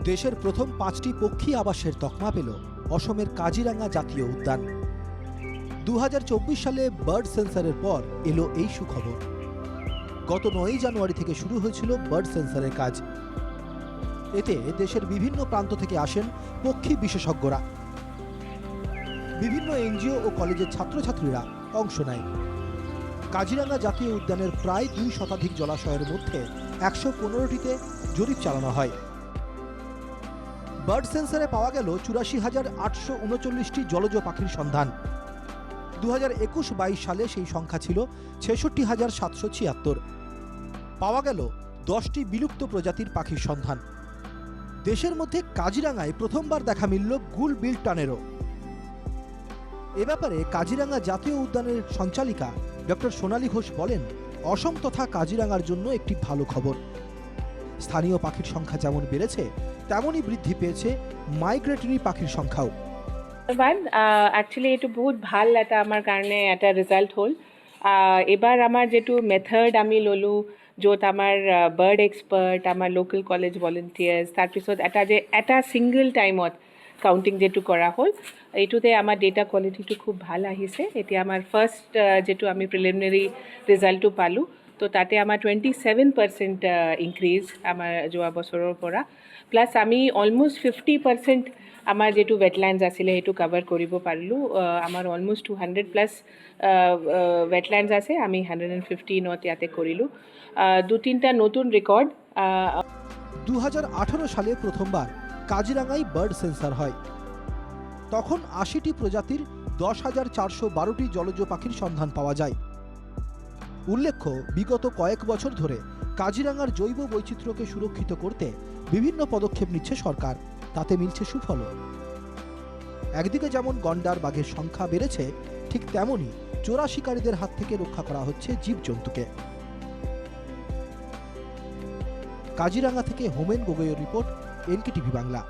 দেশের প্রথম 5টি পক্ষী আবাসের তকমা পেল অসমের কাজিরাঙ্গা জাতীয় উদ্যান। 2024 সালে বার্ড সেন্সারের পর এলো এই সুখবর। গত 9 জানুয়ারি থেকে শুরু হয়েছিল বার্ড সেন্সারের কাজ। এতে দেশের বিভিন্ন প্রান্ত থেকে আসেন পক্ষী বিশেষজ্ঞরা। বিভিন্ন এনজিও ও কলেজের ছাত্রছাত্রীরা অংশ নেয়। কাজিরাঙ্গা জাতীয় উদ্যানের প্রায় 2 শতাধিক জলাশয়ের মধ্যে 115টিতে জরিপ চালানো হয়। বার্ড সেন্সারে পাওয়া গেল 84,839টি জলজ পাখির সন্ধান। 2021-22 সালে সেই সংখ্যা ছিল 66,776। পাওয়া গেল 10টি বিলুপ্ত প্রজাতির পাখির সন্ধান। দেশের মধ্যে কাজিরাঙ্গায় প্রথমবার দেখা মিলল গুল বিল টানেরও। এ ব্যাপারে কাজিরাঙ্গা জাতীয় উদ্যানের সঞ্চালিকা ডক্টর সোনালী ঘোষ বলেন, অসম তথা কাজিরাঙ্গার জন্য একটি ভালো খবর। স্থানীয় পাখির সংখ্যা যেমন বেড়েছে তেমনই বৃদ্ধি পেয়েছে মাইগ্রেটরি পাখির সংখ্যাও। একচুয়ালি এইটো বহুত ভাল এটা আমাৰ কাৰণে এটা ৰিজাল্ট হ'ল। এবাৰ আমাৰ যিটো মেথড আমি ল'লোঁ, য'ত আমাৰ বাৰ্ড এক্সপাৰ্ট, আমাৰ লোকেল কলেজ ভলেণ্টিয়াৰ্ছ, তাৰপিছত এটা ছিংগল টাইমত কাউণ্টিং যিটো কৰা হ'ল, এইটোতে আমাৰ ডেটা কোৱালিটিটো খুব ভাল আহিছে। এতিয়া আমাৰ ফাৰ্ষ্ট যিটো আমি প্ৰিলিমিনাৰী ৰিজাল্টটো পালোঁ, তো তাতে আমাৰ 27% ইনক্ৰিজ আমাৰ যোৱা বছৰৰ পৰা। প্লাছ আমি অলমষ্ট 50% আমাৰ যিটো ৱেটলেণ্ডছ আছিলে সেইটো কভাৰ কৰিব পাৰিলোঁ। আমাৰ অলমষ্ট 200+ ৱেটলেণ্ডছ আছে, আমি 115ত ইয়াতে কৰিলোঁ। 2-3টা নতুন ৰেকৰ্ড। 2018 সালে প্রথমবার কাজিরাঙ্গায় বার্ড সেন্সার হয়। তখন 80টি প্রজাতির 10,412টি জলজ পাখির সন্ধান পাওয়া যায়। উল্লেখ্য, বিগত কয়েক বছর ধরে কাজিরাঙ্গার জৈব বৈচিত্র্যকে সুরক্ষিত করতে বিভিন্ন পদক্ষেপ নিচ্ছে সরকার। তাতে মিলছে সুফলও। একদিকে যেমন গন্ডার বাঘের সংখ্যা বেড়েছে, ঠিক তেমনই চোরা শিকারীদের হাত থেকে রক্ষা করা হচ্ছে জীবজন্তুকে। কাজিরাঙ্গা থেকে হোমেন গগৈয়ের রিপোর্ট, এনকেটিভি বাংলা।